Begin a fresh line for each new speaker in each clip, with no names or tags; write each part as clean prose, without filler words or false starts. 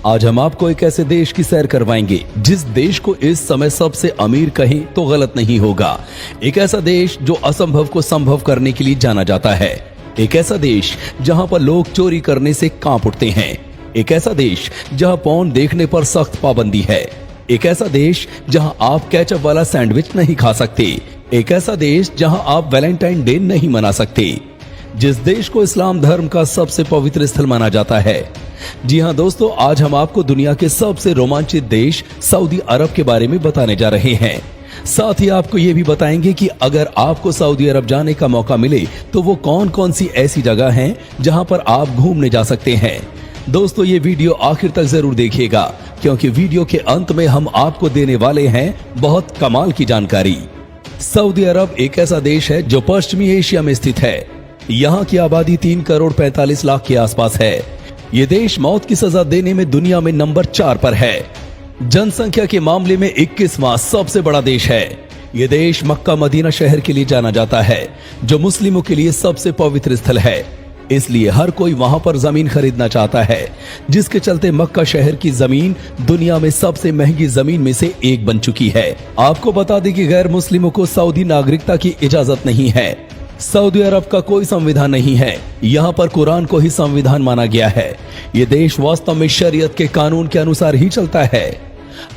आज हम आपको एक ऐसे देश की सैर करवाएंगे जिस देश को इस समय सबसे अमीर कहें तो गलत नहीं होगा। एक ऐसा देश जो असंभव को संभव करने के लिए जाना जाता है। एक ऐसा देश जहां पर लोग चोरी करने से कांप उठते हैं। एक ऐसा देश जहां पॉर्न देखने पर सख्त पाबंदी है। एक ऐसा देश जहां आप केचप वाला सैंडविच नहीं खा सकते। एक ऐसा देश जहां आप वैलेंटाइन डे नहीं मना सकते। जिस देश को इस्लाम धर्म का सबसे पवित्र स्थल माना जाता है। जी हां दोस्तों, आज हम आपको दुनिया के सबसे रोमांचित देश सऊदी अरब के बारे में बताने जा रहे हैं। साथ ही आपको ये भी बताएंगे कि अगर आपको सऊदी अरब जाने का मौका मिले तो वो कौन कौन सी ऐसी जगह हैं जहां पर आप घूमने जा सकते हैं। दोस्तों, ये वीडियो आखिर तक जरूर देखिएगा क्योंकि वीडियो के अंत में हम आपको देने वाले हैं बहुत कमाल की जानकारी। सऊदी अरब एक ऐसा देश है जो पश्चिमी एशिया में स्थित है। यहाँ की आबादी 3 करोड़ 45 लाख के आसपास है। ये देश मौत की सजा देने में दुनिया में नंबर 4 पर है। जनसंख्या के मामले में 21वां सबसे बड़ा देश है। ये देश मक्का मदीना शहर के लिए जाना जाता है जो मुस्लिमों के लिए सबसे पवित्र स्थल है। इसलिए हर कोई वहां पर जमीन खरीदना चाहता है, जिसके चलते मक्का शहर की जमीन दुनिया में सबसे महंगी जमीन में से एक बन चुकी है। आपको बता दें कि गैर मुस्लिमों को सऊदी नागरिकता की इजाजत नहीं है। सऊदी अरब का कोई संविधान नहीं है। यहाँ पर कुरान को ही संविधान माना गया है। ये देश वास्तव में शरीयत के कानून के अनुसार ही चलता है।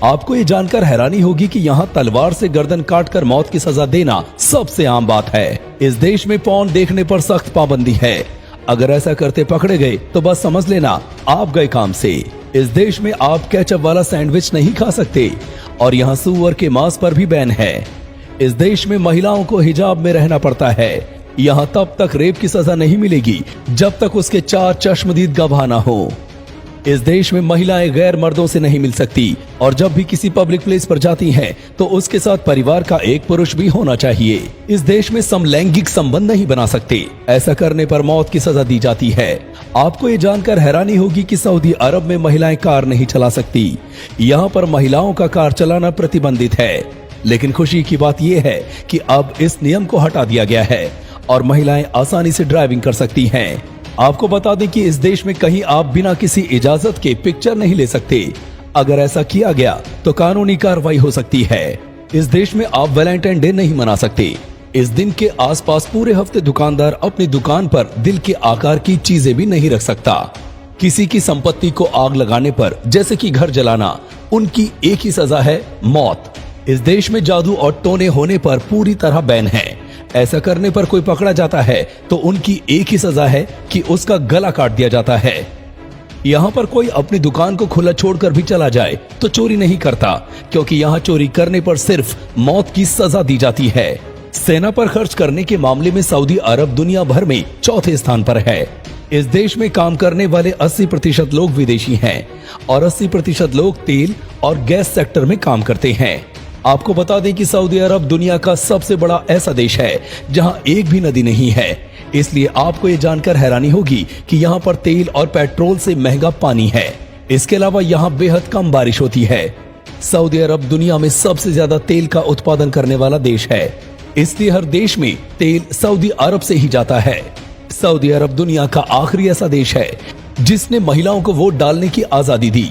आपको ये जानकर हैरानी होगी कि यहाँ तलवार से गर्दन काटकर मौत की सजा देना सबसे आम बात है। इस देश में पॉर्न देखने पर सख्त पाबंदी है। अगर ऐसा करते पकड़े गए तो बस समझ लेना आप गए काम से। इस देश में आप केचप वाला सैंडविच नहीं खा सकते और यहाँ सुअर के मांस पर भी बैन है। इस देश में महिलाओं को हिजाब में रहना पड़ता है। यहाँ तब तक रेप की सजा नहीं मिलेगी जब तक उसके 4 चश्मदीद गवाह न हो। इस देश में महिलाएं गैर मर्दों से नहीं मिल सकती और जब भी किसी पब्लिक प्लेस पर जाती हैं तो उसके साथ परिवार का एक पुरुष भी होना चाहिए। इस देश में समलैंगिक संबंध नहीं बना सकते। ऐसा करने पर मौत की सजा दी जाती है। आपको ये जानकर हैरानी होगी कि सऊदी अरब में महिलाएं कार नहीं चला सकती। यहाँ पर महिलाओं का कार चलाना प्रतिबंधित है। लेकिन खुशी की बात यह है कि अब इस नियम को हटा दिया गया है और महिलाएं आसानी से ड्राइविंग कर सकती हैं। आपको बता दें कि इस देश में कहीं आप बिना किसी इजाजत के पिक्चर नहीं ले सकते। अगर ऐसा किया गया तो कानूनी कार्रवाई हो सकती है। इस देश में आप वैलेंटाइन डे नहीं मना सकते। इस दिन के आसपास पूरे हफ्ते दुकानदार अपनी दुकान पर दिल के आकार की चीजें भी नहीं रख सकता। किसी की संपत्ति को आग लगाने पर, जैसे कि घर जलाना, उनकी एक ही सजा है, मौत। इस देश में जादू और टोने होने पर पूरी तरह बैन है। ऐसा करने पर कोई पकड़ा जाता है तो उनकी एक ही सजा है कि उसका गला काट दिया जाता है। यहाँ पर कोई अपनी दुकान को खुला छोड़कर भी चला जाए तो चोरी नहीं करता, क्योंकि यहाँ चोरी करने पर सिर्फ मौत की सजा दी जाती है। सेना पर खर्च करने के मामले में सऊदी अरब दुनिया भर में 4थे स्थान पर है। इस देश में काम करने वाले 80% लोग विदेशी हैं और 80% लोग तेल और गैस सेक्टर में काम करते हैं। आपको बता दें कि सऊदी अरब दुनिया का सबसे बड़ा ऐसा देश है जहां एक भी नदी नहीं है। इसलिए आपको ये जानकर हैरानी होगी कि यहाँ पर तेल और पेट्रोल से महंगा पानी है। इसके अलावा यहाँ बेहद कम बारिश होती है। सऊदी अरब दुनिया में सबसे ज्यादा तेल का उत्पादन करने वाला देश है। इसलिए हर देश में तेल सऊदी अरब से ही जाता है। सऊदी अरब दुनिया का आखिरी ऐसा देश है जिसने महिलाओं को वोट डालने की आजादी दी।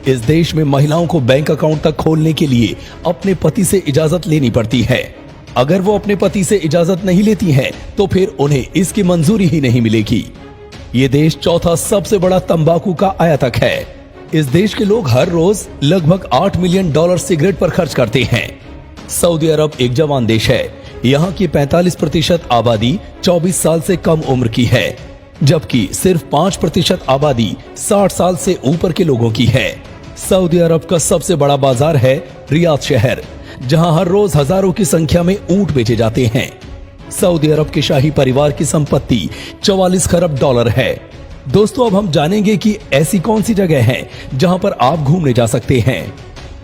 इस देश में महिलाओं को बैंक अकाउंट तक खोलने के लिए अपने पति से इजाजत लेनी पड़ती है। अगर वो अपने पति से इजाजत नहीं लेती हैं, तो फिर उन्हें इसकी मंजूरी ही नहीं मिलेगी। ये देश 4था सबसे बड़ा तंबाकू का आयातक है। इस देश के लोग हर रोज लगभग $8 मिलियन सिगरेट पर खर्च करते हैं। सऊदी अरब एक जवान देश है। यहाँ की 45% आबादी 24 साल से कम उम्र की है, जबकि सिर्फ 5% आबादी 60 साल से ऊपर के लोगों की है। सऊदी अरब का सबसे बड़ा बाजार है रियाद शहर, जहां हर रोज हजारों की संख्या में ऊंट बेचे जाते हैं। सऊदी अरब के शाही परिवार की संपत्ति $44 खरब है। दोस्तों, अब हम जानेंगे कि ऐसी कौन सी जगह है जहां पर आप घूमने जा सकते हैं।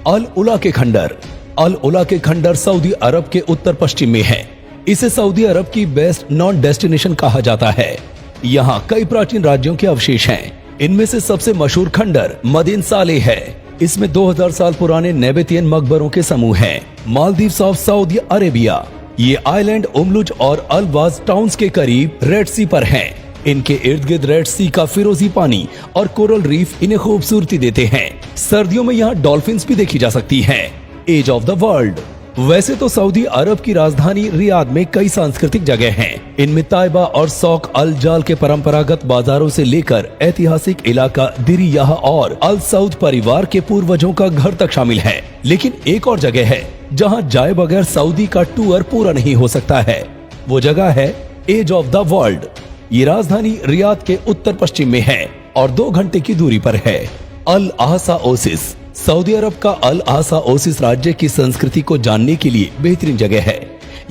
अल उला के खंडर। अल उला के खंडर सऊदी अरब के उत्तर पश्चिम में है। इसे सऊदी अरब की बेस्ट नॉन डेस्टिनेशन कहा जाता है। यहाँ कई प्राचीन राज्यों के अवशेष हैं। इनमें से सबसे मशहूर खंडर मदीन सालेह है। इसमें 2000 साल पुराने नेबेतियन मकबरों के समूह हैं। Maldives of Saudi Arabia. ये आइलैंड उमलुज और अलवाज टाउन्स के करीब रेड सी पर हैं। इनके इर्द गिर्द रेड सी का फिरोजी पानी और कोरल रीफ इन्हें खूबसूरती देते हैं। सर्दियों में यहाँ डॉल्फिन्स भी देखी जा सकती हैं। Age of the world. वैसे तो सऊदी अरब की राजधानी रियाद में कई सांस्कृतिक जगह हैं। इनमें ताइबा और सौक अल जाल के परंपरागत बाजारों से लेकर ऐतिहासिक इलाका दिरियाह और अल सऊद परिवार के पूर्वजों का घर तक शामिल है। लेकिन एक और जगह है जहां जाए बगैर सऊदी का टूर पूरा नहीं हो सकता है। वो जगह है एज ऑफ द वर्ल्ड। ये राजधानी रियाद के उत्तर पश्चिम में है और 2 घंटे की दूरी पर है। अल आहसा ओसिस। सऊदी अरब का अल आहसा ओसिस राज्य की संस्कृति को जानने के लिए बेहतरीन जगह है।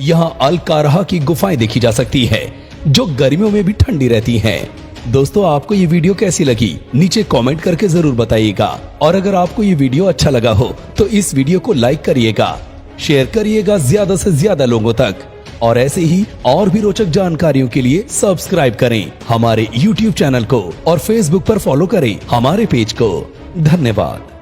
यहाँ अल कारहा की गुफाएं देखी जा सकती है जो गर्मियों में भी ठंडी रहती हैं। दोस्तों, आपको ये वीडियो कैसी लगी नीचे कमेंट करके जरूर बताइएगा। और अगर आपको ये वीडियो अच्छा लगा हो तो इस वीडियो को लाइक करिएगा, शेयर करिएगा ज्यादा से ज्यादा लोगों तक। और ऐसे ही और भी रोचक जानकारियों के लिए सब्सक्राइब करें हमारे YouTube चैनल को और Facebook पर फॉलो करें हमारे पेज को। धन्यवाद।